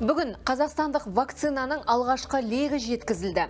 Бүгін қазақстандық вакцинаның алғашқы легі жеткізілді.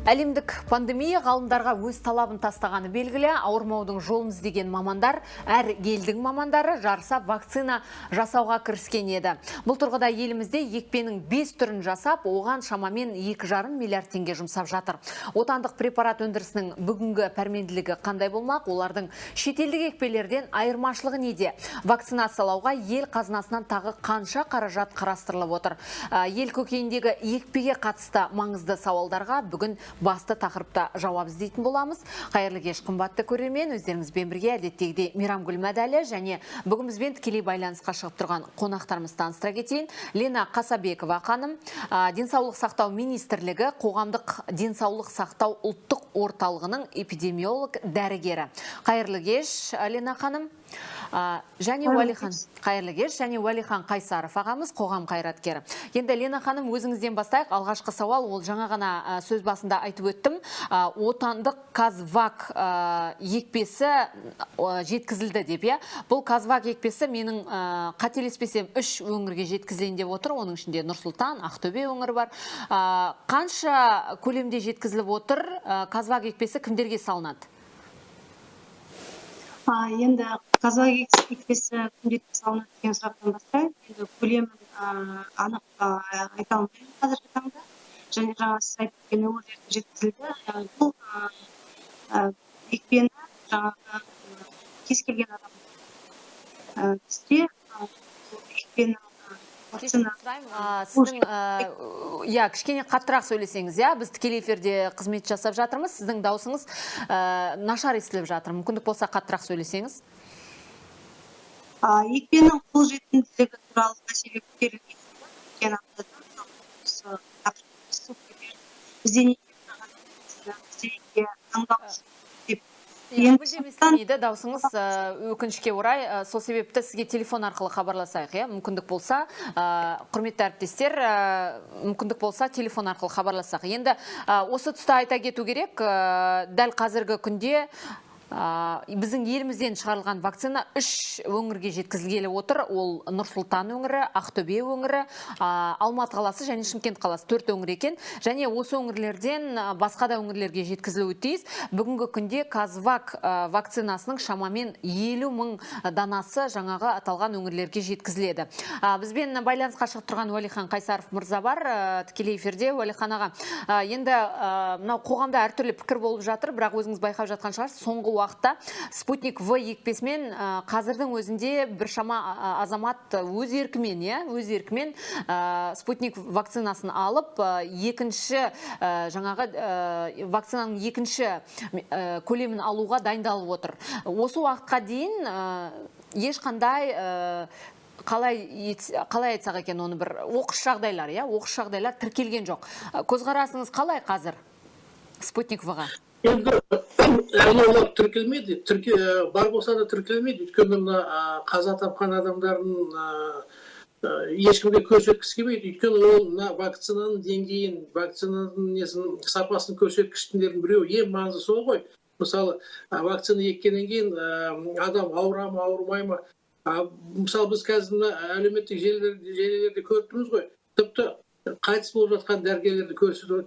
Әлемдік пандемия ғалымдарға өз талабын тастағаны белгілі. Ауырмаудың жолын іздеген мамандар, әр елдің мамандары жарыса вакцина жасауға кіріскен еді. Бұл тұрғыда елімізде екпенің 5 түрін жасап, оған шамамен 2,5 миллиард теңге жұмсап жатыр. Отандық препарат өндірісінің бүгінгі пәрменділігі қандай болмақ? Олардың шетелдік екпелерден айырмашылығы неде? Вакцинациялауға ел қазынасынан тағы қанша қаражат қарастырылып отыр? Ел көкейіндегі екпеге қатысты маңызды сауалдарға бүгін басты тақырыпта жауап іздейтін боламыз. Қайырлы кеш, қымбатты көрермен, өздеріңізбен бірге әдеттегідей Мейрамгүл Мәдәлі және бүгін бізбен тікелей байланысқа шығып тұрған қонақтарымызды таныстыра кетейін. Лена Қасабекова ханым, денсаулық сақтау министрлігі қоғамдық денсаулық сақтау ұлттық орталығының эпидемиолог дәрігері. Қайырлы кеш, Лена ханым. Және Уәлихан Қайсаров ағамыз, қоғам қайраткері. Енді Лена ханым, өзіңізден бастайық. Алғашқы сауал, ол жаңа ғана сөз басында айтып өттім. Отандық Казвак екпесі жеткізілді деп, я? Бұл Казвак екпесі менің қателеспесем 3 өңірге жеткізілейін деп отыр. Оның ішінде Нұр-Сұлтан, Ақтөбе өңірі бар. Қанша көлемде жеткізіліп отыр? Казвак екпесі кімдерге салынады? Енді Казвак екпесі кімдерге салынады деген сұрақтан бастайық. Енді көлемін анық айта алмаймын қазіргі таңда. Және жаңа сіз айтып кеткен өңірлерге жеткізілді. Бұл екпені жаңағы кез келген адам бізде екпені Сіздің, кішкене қаттырақ сөйлесеңіз, біз тікелей эфирде қызмет жасап жатырмыз. Сіздің даусыңыз нашар естіліп жатыр. Мүмкіндік болса қаттырақ сөйлесеңіз. Екпенің қолжетімділігі туралы мәселе көтерілген өткен аптада бізде Білдеместен даусыңыз өкінішке орай, сол себепті сізге телефон арқылы хабарласайық. Мүмкіндік болса, құрметті әріптестер, мүмкіндік болса телефон арқылы хабарласақ. Енді осы тұста айта кету керек, дәл қазіргі күнде біздің елімізден шығарылған вакцина 3 өңірге жеткізілгелі отыр. Ол Нұр-Сұлтан өңірі, Ақтөбе өңірі, Алматы қаласы және Шымкент қаласы 4 өңір екен. Және осы өңірлерден басқа да өңірлерге жеткізілуі тиіс. Бүгінгі күнде Казвак вакцинасының шамамен 50 мың данасы жаңағы аталған өңірлерге жеткізіледі. Бізбен байланысқа шығып тұрған Уәлихан Қайсаров мырза бар, тікелей эфирде. Уәлихан аға, енді қоғамда әртүрлі пікір болып жатыр, бірақ өзіңіз байқап жатқан шығарсыз, соңғы уақытта Спутник В екпесімен қазірдің өзінде біршама азамат өз еркімен Спутник вакцинасын алып, вакцинаның екінші көлемін алуға дайындалып отыр. Осы уақытқа дейін ешқандай қалай айтсақ екен, оны бір оқыс жағдайлар тіркелген жоқ. Көзқарасыңыз қалай қазір Спутник В-ға? Енді олар тіркелмейді, бар болса да тіркелмейді. Өйткені қаза тапқан адамдардың ешкімге көрсеткісі келмейді. Өйткені ол вакцинаның деңгейін, вакцинаның сапасын көрсеткіштің біреуі, ең маңызды сол ғой. Мысалы, вакцина еккеннен кейін адам ауыра ма, ауырмай ма? Мысалы, біз қазір әлеуметтік желілерде көріп тұрмыз ғой. Тіпті қайтыс болып жатқан дәрігерлерді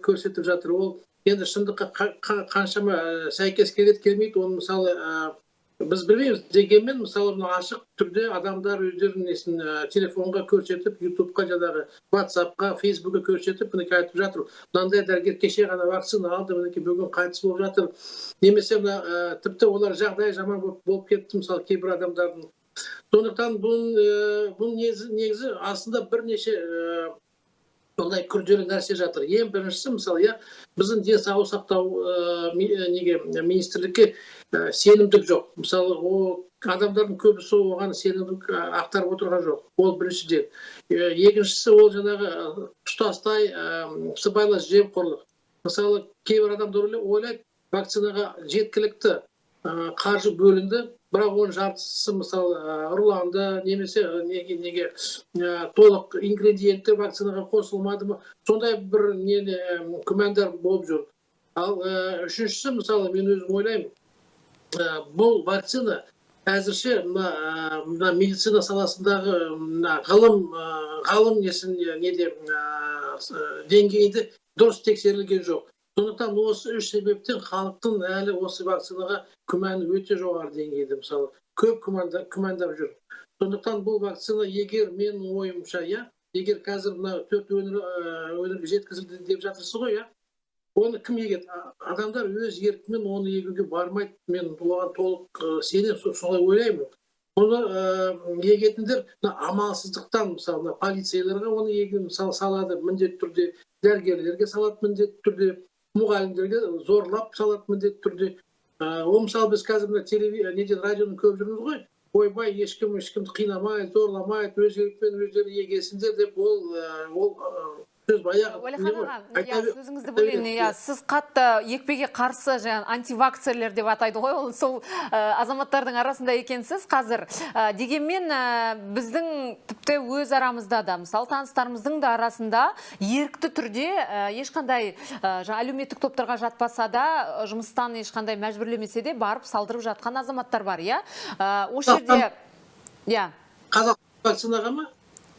көрсетіп жатыр. Ол енді шындыққа қаншама сәйкес келмейді. Оны мысалы біз білмейміз дегенмен, мысалы ашық түрде адамдар өздерінің телефонға көрсетіп, ютубқа, ватсапқа, фейсбукқа көрсетіп, мінекей айтып жатыр. Мынандай дәрігер кеше ғана вакцина алды, мінекей бүгін қайтыс болып жатыр. Немесе тіпті олар жағдай жаман болып кетті, мысалы кейбір адамдардың. Сондықтан бұл негізі аслында бірнеше ондай күрделі нәрсе жатыр. Ең біріншісі, мысалы, біздің денсаулық сақтау министрлікке сенімдік жоқ. Мысалы, адамдардың көбісі оған сенімдік ақтарып отырған жоқ. Ол біріншіден. Екіншісі, ол жаңағы тұтастай сыбайлас жемқорлық. Мысалы, кейбір адамдар ойлайды, вакцинаға жеткілікті қаржы бөлінді, бірақ оның жартысы мысалы ұрланды, немесе толық ингредиенттер вакцинаға қосылмады ма, сондай бір күмәндар болып жүр. Ал үшіншісі, мысалы, мен өзім ойлаймын, бұл вакцина әзірше мына медицина саласындағы ғалым неде деңгейді дұрыс тексерілген жоқ. Сондықтан осы үш себептен халықтың әлі осы вакцинаға күмәні өте жоғары деңгейде, мысалы, көп күмәндап жүр. Сондықтан бұл вакцина, егер менің ойымша, егер қазір мына 4 өңірге жеткізілді деп жатырсыз ғой, оны кім егеді? Адамдар өз еркімен оны егуге бармайды. Мен оған толық сенем, солай ойлаймын. Оны егетіндер амалсыздықтан, мысалы, полицейлерге оны егу салады міндетті түрде, дәрігерлерге салады міндетті түрде, мұғалімдерге зорлап салады міндетті түрде. Ол мысалы біз қазір радионы көп жүрміз ғой. Ойбай, ешкімді қинамайды, зорламайды, өз еркімен өздері егесіңдер деп, ол сөз баяғы. Уәлихан аға, сөзіңізді бөлейін, сіз қатты екпеге қарсы антивакцерлер деп атайды ғой, ол сол азаматтардың арасында екенсіз қазір. Дегенмен біздің тіпті өз арамызда да, мысалы таныстарымыздың да арасында ерікті түрде ешқандай әлеуметтік топтарға жатпаса да, жұмыстан ешқандай мәжбүрлемесе де барып салдырып жатқан азаматтар бар, осы жерде, Қазақ вакцинаға ма?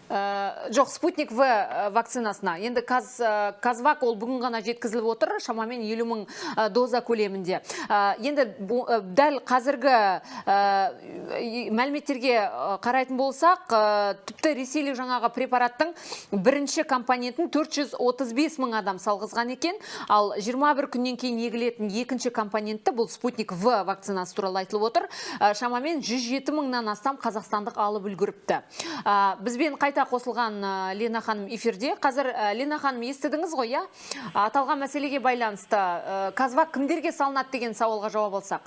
Жоқ, Спутник В вакцинасына. Енді Казвак ол бүгін ғана жеткізіліп отыр, шамамен 50 000 доза көлемінде. Енді дәл қазіргі мәліметтерге қарайтын болсақ, тіпті ресейлік жаңағы препараттың бірінші компонентін 435 000 адам салғызған екен, ал 21 күннен кейін егілетін екінші компонентті, бұл Спутник В вакцинасы туралы айтылып отыр, шамамен 107 000-нан астам қазақстандық алып үлгіріпті. Бізбен қайта қосылған Лена ханым эфирде. Қазір Лена ханым естідіңіз ғой, аталған мәселеге байланысты Казвак кімдерге салынады деген сауалға жауап алсақ?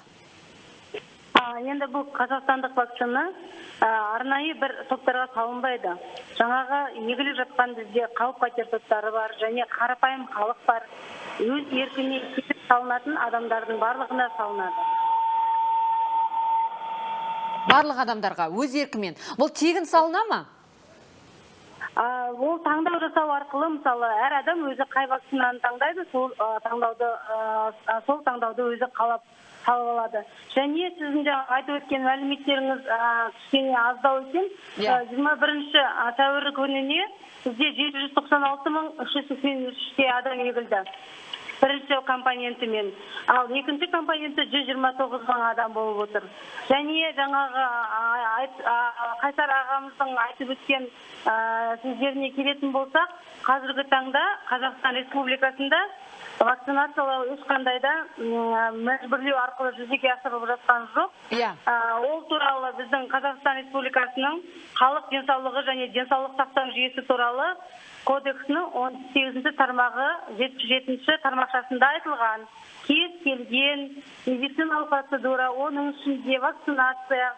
Енді бұл қазақстандық вакцина арнайы бір топтарға салынбайды. Жаңағы егіліп жатқан бізде қауіп-қатер топтары бар, және қарапайым халық бар. Өз еркіне келіп салынатын адамдардың барлығына салынады. Барлық адамдарға өз еркімен. Бұл тегін салына ма? Ол таңдау жасау арқылы, мысалы, әр адам өзі қай вакцинаны таңдайды, сол таңдауды өзі қалап салып алады. Және сіздің айтып өткен мәліметтеріңіз кішкене аздау екен. 21 сәуір күніне бізде 796 383 адам егілді. Бірінші компонентімен. Ал екінші компоненті 129 000 адам болып отыр. Және жаңағы Қайсар ағамыздың айтып өткен сөздеріне келетін болсақ, қазіргі таңда Қазақстан Республикасында вакцинациялау ешқандай да мәжбүрлеу арқылы жүзеге асырылып жатқан жоқ. Ол туралы біздің Қазақстан Республикасының халық денсаулығы және денсаулық сақтау жүйесі туралы кодексінің 18 тармағы 77 тармақшасында айтылған. Кез келген медициналық процедура, оның ішінде вакцинация,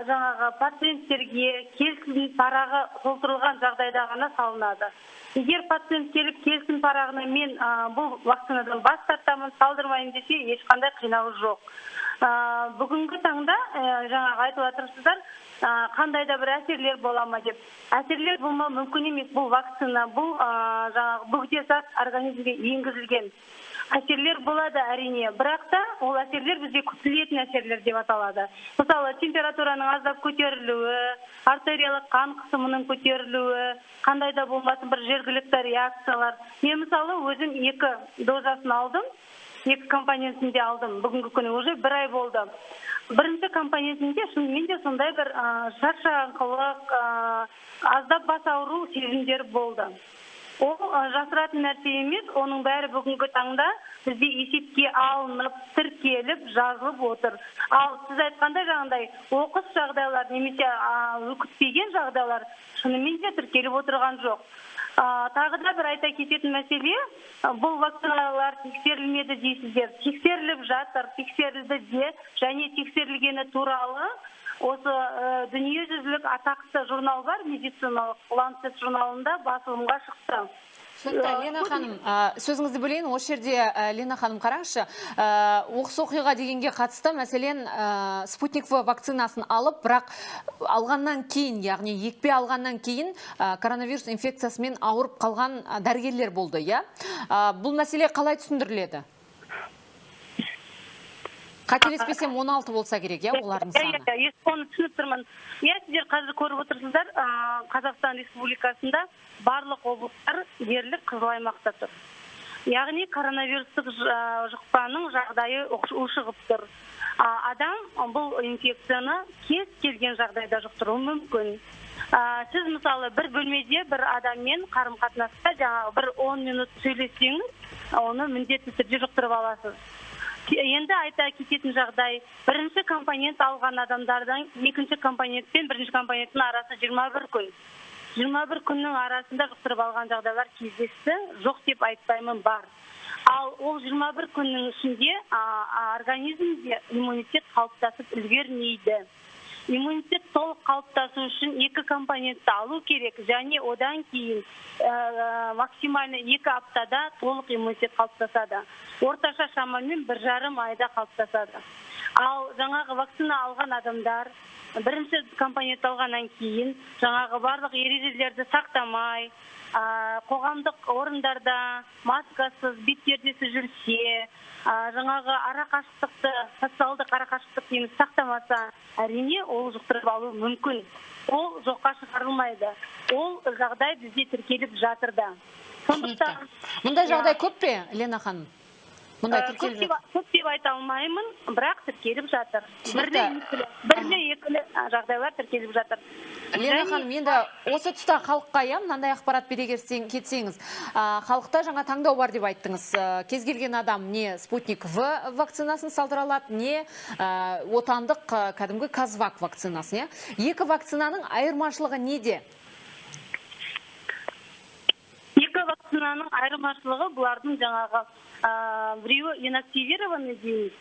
жаңағы пациенттерге келісім парағы толтырылған жағдайда ғана салынады. Егер пациент келіп келісім парағына мен бұл вакцинадан бас тартамын, салдырмайын десе, ешқандай қинауы жоқ. Бүгінгі таңда жаңағы айтып отырсыздар, қандай да бір әсерлер бола ма деп. Әсерлер болмау мүмкін емес. Бұл вакцина, бұл жаңағы бөгде-зат организмге енгізілген. Әсерлер болады әрине, бірақ та ол әсерлер бізге күтілетін әсерлер деп аталады. Мысалы, температураның аздап көтерілуі, артериялық қан қысымының көтерілуі, қандай да болмасын бір жергілікті реакциялар. Мен мысалы өзім 2 дозасын алдым, 2 компонентінде алдым. Бүгінгі күні уже 1 ай болды. Бірінші компонентінде шынымен де сондай бір шаршаңқылық, аздап бас ауру сезімдер болды. Ол жасыратын нәрсе емес, оның бәрі бүгінгі таңда бізде есепке алынып, тіркеліп, жазылып отыр. Ал сіз айтқандай жаңағыдай оқыс жағдайлар немесе күтпеген жағдайлар шынымен де тіркеліп отырған жоқ. Тағы да бір айта кететін мәселе, бұл вакциналар тексерілмеді дейсіздер. Тексеріліп жатыр, тексерілді де, және тексерілгені туралы осы дүниежүзілік атақты журнал бар, медициналық Lancet журналында басылымға шықты. Лена ханым, сөзіңізді бөлейін, осы жерде Лена ханым қараңызшы, оқыс оқиға дегенге қатысты, мәселен, Спутник В вакцинасын алып, бірақ алғаннан кейін, яғни екпе алғаннан кейін коронавирус инфекциясымен ауырып қалған дәрігерлер болды, Бұл мәселе қалай түсіндіріледі? Қателеспесем 16 болса керек, иә, олардың саны? Иә, оны түсініп тұрмын. Иә, сіздер қазір көріп отырсыздар, Қазақстан Республикасында барлық облыстар дерлік қызыл аймақта тұр. Яғни коронавирустық жұқпаның жағдайы ушығып тұр. Адам бұл инфекцияны кез келген жағдайда жұқтыруы мүмкін. Сіз мысалы бір бөлмеде бір адаммен қарым-қатынаста жаңағы бір 10 минут сөйлессеңіз, оны міндетті түрде жұқтырып аласыз. Енді айта кететін жағдай, бірінші компонент алған адамдардан екінші компонент пен бірінші компоненттің арасы 21 күн. 21 күннің арасында жұқтырып алған жағдайлар кездесті, жоқ деп айтпаймын, бар. Ал ол 21 күннің ішінде организмде иммунитет қалыптасып үлгермейді. Иммунитет толық қалыптасу үшін екі компонентті алу керек, және одан кейін максимально 2 аптада толық иммунитет қалыптасады. Орташа шамамен 1,5 айда қалыптасады. Ал жаңағы вакцина алған адамдар бірінші компонент алғаннан кейін жаңағы барлық ережелерді сақтамай, қоғамдық орындарда маскасыз, бетпердесіз жүрсе, жаңағы арақашықтықты, социалдық арақашықтық дейміз, сақтамаса, әрине ол жұқтырып алу мүмкін. Ол жоққа шығарылмайды. Ол жағдай бізде тіркеліп жатыр да. Сондықтан мұндай жағдай көп пе, Лена ханым? Көп деп айта алмаймын, бірақ тіркеліп жатыр. Бірлі екілі жағдайлар тіркеліп жатыр. Лена ханым, енді осы тұста халыққа мынандай ақпарат бере кетсеңіз, халықта жаңа таңдау бар деп айттыңыз. Кез келген адам не Спутник В вакцинасын салдыра алады, не отандық кәдімгі Казвак вакцинасын. Екі вакцинаның айырмашылығы неде? Екі вакцинаның айырмашылығы бұлардың жаңағы біреуі инактивированный дейміз,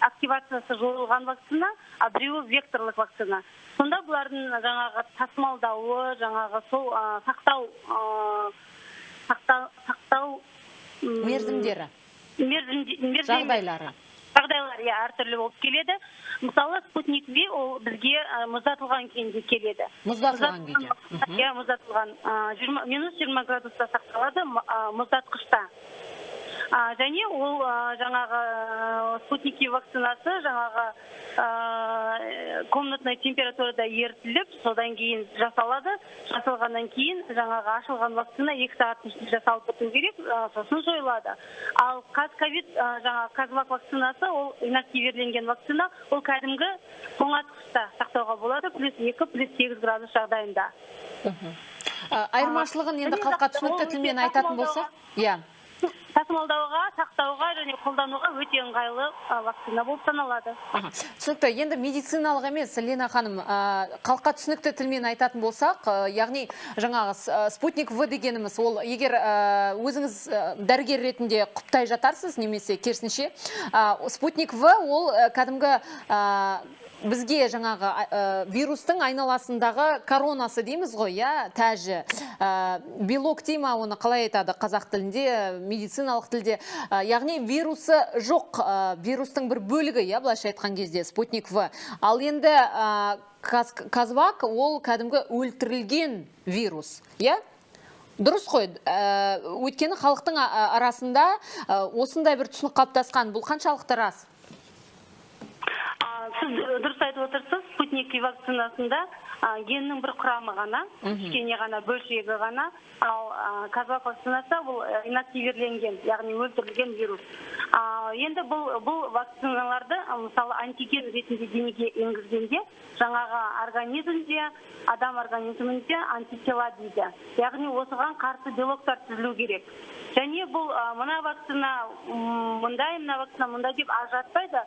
активациясы жойылған вакцина, а біреуі векторлық вакцина. Сонда бұлардың жаңағы тасымалдауы, жаңағы сол сақтау мерзімдері, жағдайлары әртүрлі болып келеді. Мысалы, Спутник В ол бізге мұздатылған күйінде келеді. Мұздатылған күйде? Иә, мұздатылған. Минус 20 градуста сақталады мұздатқышта. Және ол жаңағы Спутник В вакцинасы жаңағы комнатный температурада ерітіліп, содан кейін жасалады. Жасалғаннан кейін жаңағы ашылған вакцина 2 сағаттың ішінде жасалып біту керек, сосын жойылады. Ал жаңағы Казвак вакцинасы, ол инактивирленген вакцина, ол кәдімгі тоңазытқышта сақтауға болады, +2, +8 градус жағдайында. Айырмашылығын енді халыққа түсінікті тілмен айтатын болса? Иә. Тасымалдауға, сақтауға және қолдануға өте ыңғайлы вакцина болып саналады. Түсінікті. Енді медициналық емес, Лена ханым, халыққа түсінікті тілмен айтатын болсақ, яғни жаңағы Спутник В дегеніміз, ол егер өзіңіз дәрігер ретінде құптай жатарсыз, немесе керісінше, Спутник В ол кәдімгі бізге жаңағы вирустың айналасындағы коронасы дейміз ғой, тәжі. Белок дейма, оны қалай айтады қазақ тілінде, медициналық тілде. Яғни вирусы жоқ, вирустың бір бөлігі, былайша айтқан кезде, Спутник В. Ал енді Казвак ол кәдімгі өлтірілген вирус, Дұрыс қой, өйткені халықтың арасында осындай бір түсінік қалыптасқан, бұл қаншалықты рас? Сіз дұрыс айтып отырсыз, Спутник вакцинасында геннің бір құрамы ғана, кішкене ғана, бөлшегі ғана, ал Казвак вакцинасы бұл инактивирленген, яғни өлтірілген вирус. Енді бұл вакциналарды, мысалы, антиген ретінде денеге енгізгенде, жаңағы организмде, адам организмінде антитела дейді. Яғни осыған қарсы белоктар түзілу керек. Және бұл мына вакцина мұндай деп ажыратпайды.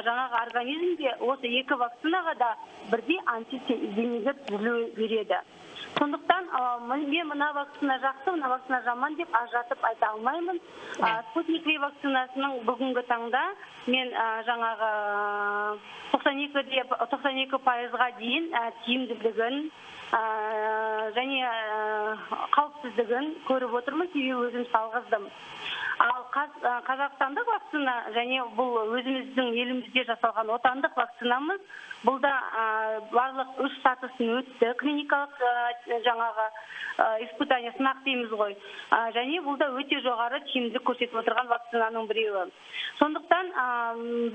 Жаңағы организмде осы екі вакцинаға да бірдей антиденелер түзілу береді. Сондықтан мен мына вакцина жақсы, мына вакцина жаман деп ажыратып айта алмаймын. Спутник В вакцинасының бүгінгі таңда мен жаңағы 92% дейін тиімділігін және қауіпсіздігін көріп отырмыз, себебі өзім салғыздым. Ал қазақстандық вакцина және бұл өзіміздің елімізде жасалған отандық вакцинамыз, бұл да барлық 3 сатысын өтті, клиникалық жаңағы испытание, сынақ дейміз ғой. Және бұл да өте жоғары тиімділік көрсетіп отырған вакцинаның біреуі. Сондықтан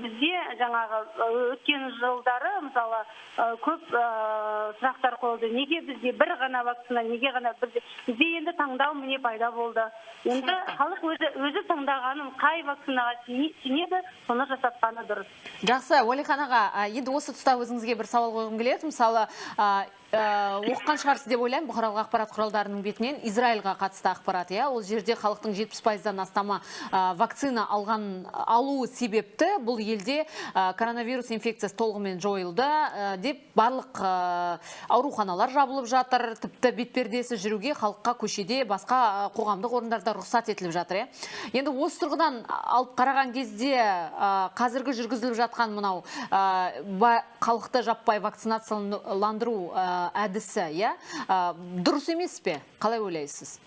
бізде жаңағы өткен жылдары мысалы көп сұрақтар қойылды. Неге бізде бір ғана вакцина, неге ғана бізде енді таңдау міне пайда болды. Енді халық өзі таңдағанын, қай вакцинаға сенеді, соны жасатқаны дұрыс. Жақсы, Уәлихан аға, енді осы тұста өзіңізге бір сауал қойғым келеді. Мысалы, оққан шығарсыз деп ойлаймын, бұқаралық ақпарат құралдарының бетінен Израильға қатысты ақпарат, ол жерде халықтың 70%-дан астамы вакцина алу себепті бұл елде коронавирус инфекциясы толығымен жойылды деп барлық ауруханалар жабылып жатыр, тіпті бетпердесі жүруге халыққа көшеде, басқа қоғамдық орындарда рұқсат етіліп жатыр. Енді осы тұрғыдан алып қараған кезде қазіргі жүргізіліп жатқан мынау халықты жаппай вакцинацияландыру әдісі, дұрыс емес пе? Қалай ойлайсыз?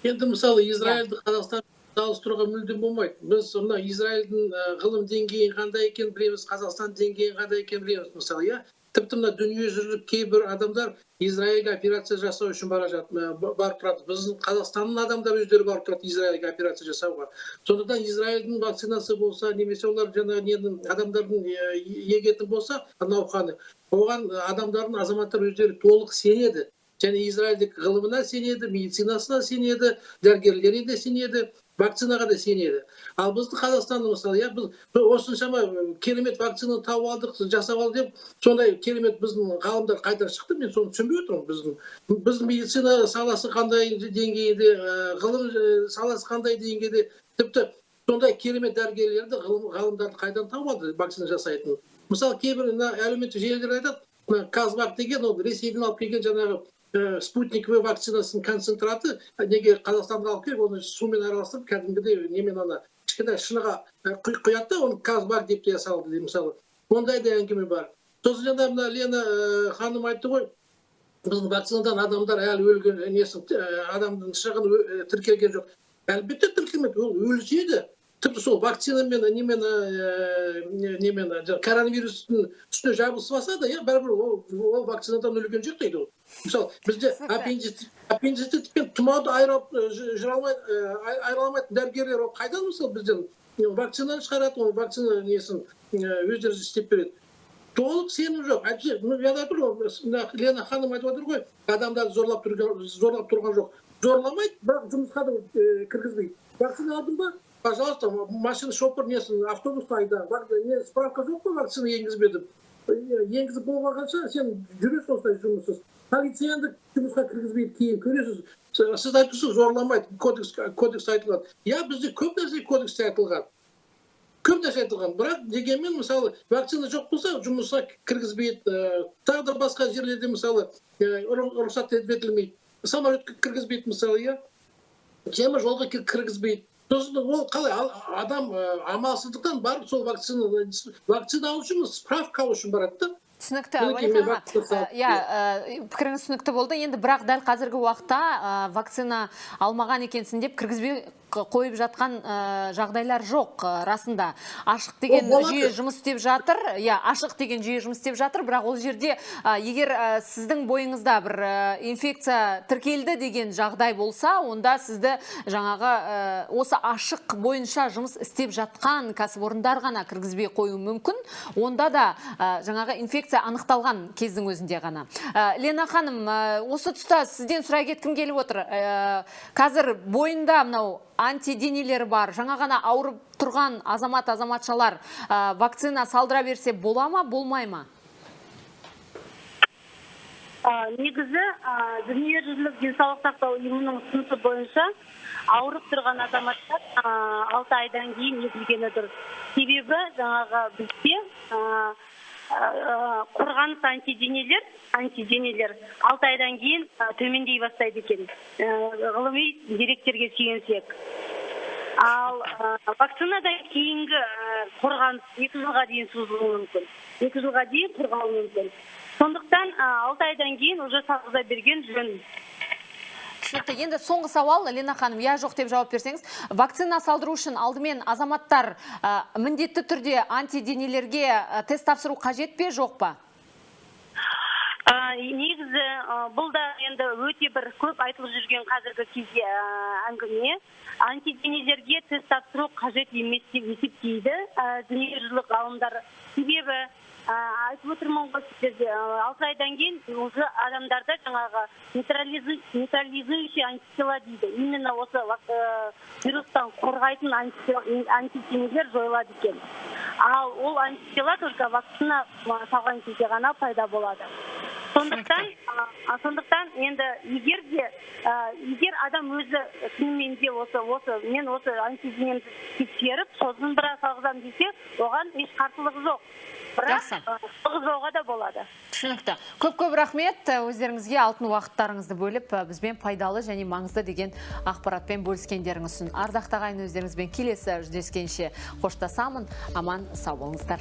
Енді мысалы Израильді Қазақстан салыстыруға мүлдем болмайды. Біз Израильдің ғылым деңгейін қандай екен білеміз, Қазақстан деңгейін қандай екен білеміз. Мысалы, тіпті дүниежүзілік кейбір адамдар Израильге операция жасау үшін барып тұрады. Біздің Қазақстанның адамдар өздері барып тұрады Израильге операция жасауға. Сондықтан Израильдің вакцинасы болса, немесе олар адамдардың егетін болса, науқаны, оған адамдардың азаматтар өздері толық сенеді. Және Израильдік ғылымына сенеді, медицинасына сенеді, дәрігерлеріне де сенеді, вакцинаға да сенеді. Ал біздің Қазақстанда мысалы, біз осыншама керемет вакцина тауып алдық, жасап алдық деп, сондай керемет біздің ғалымдар қайдан шықты, мен соны түсінбей отырмын. Біздің медицина саласы қандай деңгейде, ғылым саласы қандай деңгейде, тіпті сондай керемет дәрігерлерді, ғалымдарды қайдан тауып алды вакцина жасайтын. Мысалы, кейбір әлеуметтік желілер айтады, Казвак деген, ол Ресейден алып келген жаңағы спутниковый вакцинасының концентраты, неге Қазақстанға алып келіп, оны сумен араластырып, кәдімгідей немен кішкене шыныға құяды да, оны Казвак деп те салды, мысалы. Ондай да әңгіме бар. Сосын жаңа Лена ханым айтты ғой, біздің вакцинадан адамдар әлі өлген, адамның шығын тіркелген жоқ. Әлбетте тіркелмейді, ол өлсейді. Тіпті сол вакцинамен коронавирустың үстіне жабылса да, бәрібір ол вакцинадан өлген жоқ дейді ол. Мысалы, бізде аппендицит пен тұмауды айыра алмайтын дәрігерлер қайдан мысалы бізден вакцинаны шығарады, ол вакцина несін өздері істеп береді. Толық сенім жоқ. Лена ханым айтып отыр ғой, адамдарды зорлап тұрған жоқ. Зорламайды, бірақ жұмысқа да кіргізбейді. Вакцина алдың ба? Пожалуйста, машина шопыр несін, автобусқа айда. Справка жоқ па вакцина енгізбедім? Енгізіп болмағанша сен жүресің осылай жұмыссыз. Полицияны жұмысқа кіргізбейді, кейін көресіз. Сіз айтысыз зорламайды, кодекс айтылған. Бізде көп нәрсе кодексте айтылған. Көп нәрсе айтылған. Бірақ дегенмен, мысалы, вакцина жоқ болса, жұмысқа кіргізбейді. Тағы да басқа жерлерде, мысалы, рұқсат етілмейді. Самолетке кіргізбейді, мысалы, темір жолға кіргізбейді. Сосын ол қалай адам амалсыздықтан барып сол вакцина алу үшін справка алу үшін барады да. Түсінікті, пікіріңіз түсінікті болды. Енді бірақ дәл қазіргі уақытта вакцина алмаған екенсін деп кіргізбей қойып жатқан жағдайлар жоқ расында. Ашық деген жүйе жұмыс істеп жатыр. Ашық деген жүйе жұмыс істеп жатыр, бірақ ол жерде егер сіздің бойыңызда бір инфекция тіркелді деген жағдай болса, онда сізді жаңағы осы ашық бойынша жұмыс істеп жатқан кәсіпорындар ғана кіргізбей қою мүмкін. Онда да жаңағы инфекция анықталған кездің өзінде ғана. Лена ханым, осы тұста сізден сұрай кеткім келіп отыр. Қазір бойында мынау антиденелері бар, жаңа ғана ауырып тұрған азамат-азаматшалар вакцина салдыра берсе бола ма, болмай ма? Негізі, дүниежүзілік денсаулық сақтау ұйымының ұсынысы бойынша ауырып тұрған азаматтар 6 айдан кейін егілгені дұрыс. Себебі жаңағы бізде қорғаныс антиденелер 6 айдан кейін төмендей бастайды екен. Ғылыми деректерге сүйенсек. Ал вакцинадан кейінгі қорғаныс 2 жылға дейін созылуы мүмкін. 2 жылға дейін қорғалуы мүмкін. Сондықтан 6 айдан кейін уже салғыза берген жөн. Түсінікті. Енді соңғы сауал, Лена ханым, я жоқ деп жауап берсеңіз, вакцина салдыру үшін алдымен азаматтар міндетті түрде антиденелерге тест тапсыру қажет пе, жоқ па? Негізі бұл да енді өте бір көп айтылып жүрген қазіргі кезде әңгіме. Антиденелерге тест тапсыру қажет емес деп есептейді дүниежүзілік ғалымдар. Себебі айтып отырмын ғой сіздерге 6 айдан кейін уже адамдарда жаңағы нейтрализующий антитела дейді. Именно осы вирустан қорғайтын антиденелер жойылады екен. Ал ол антитела только вакцина салған кезде ғана пайда болады. Сондықтан енді егер адам өзі шынымен де мен осы антиденемді тексеріп, сосын бір салғызам десе, оған еш қарсылығы жоқ. Бірақ салғызбауға да болады. Түсінікті. Көп-көп рахмет. Өздеріңізге алтын уақыттарыңызды бөліп, бізбен пайдалы және маңызды деген ақпаратпен бөліскендеріңіз үшін. Ардақтағайын, өздеріңізбен келесі жүздескенше қоштасамын. Аман сау болыңыздар.